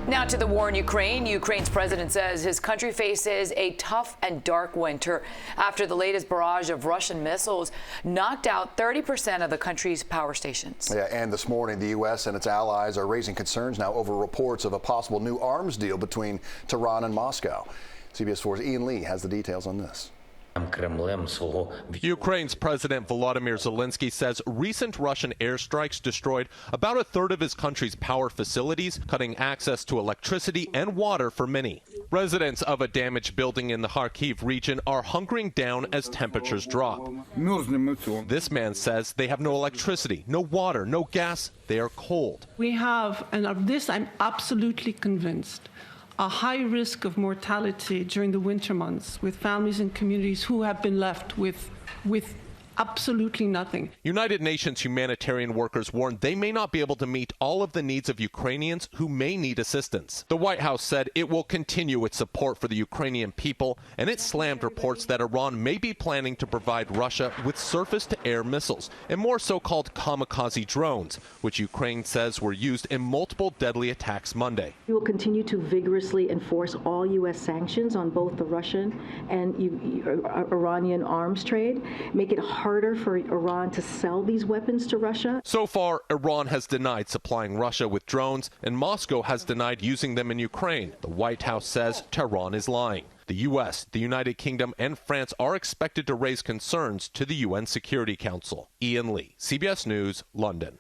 Now to the war in Ukraine. Ukraine's president says his country faces a tough and dark winter after the latest barrage of Russian missiles knocked out 30% of the country's power stations. Yeah, and this morning, the U.S. and its allies are raising concerns now over reports of a possible new arms deal between Tehran and Moscow. CBS 4's Ian Lee has the details on this. Ukraine's President Volodymyr Zelenskyy says recent Russian airstrikes destroyed about a third of his country's power facilities, cutting access to electricity and water for many. Residents of a damaged building in the Kharkiv region are hunkering down as temperatures drop. This man says they have no electricity, no water, no gas. They are cold. We have, and of this I'm absolutely convinced, a high risk of mortality during the winter months with families and communities who have been left with absolutely nothing. United Nations humanitarian workers warn they may not be able to meet all of the needs of Ukrainians who may need assistance. The White House said it will continue its support for the Ukrainian people, and it slammed reports that Iran may be planning to provide Russia with surface-to-air missiles and more so-called kamikaze drones, which Ukraine says were used in multiple deadly attacks Monday. We will continue to vigorously enforce all U.S. sanctions on both the Russian and Iranian arms trade, make it harder for Iran to sell these weapons to Russia. So far, Iran has denied supplying Russia with drones, and Moscow has denied using them in Ukraine. The White House says Tehran is lying. The U.S., the United Kingdom, and France are expected to raise concerns to the UN Security Council. Ian Lee, CBS News, London.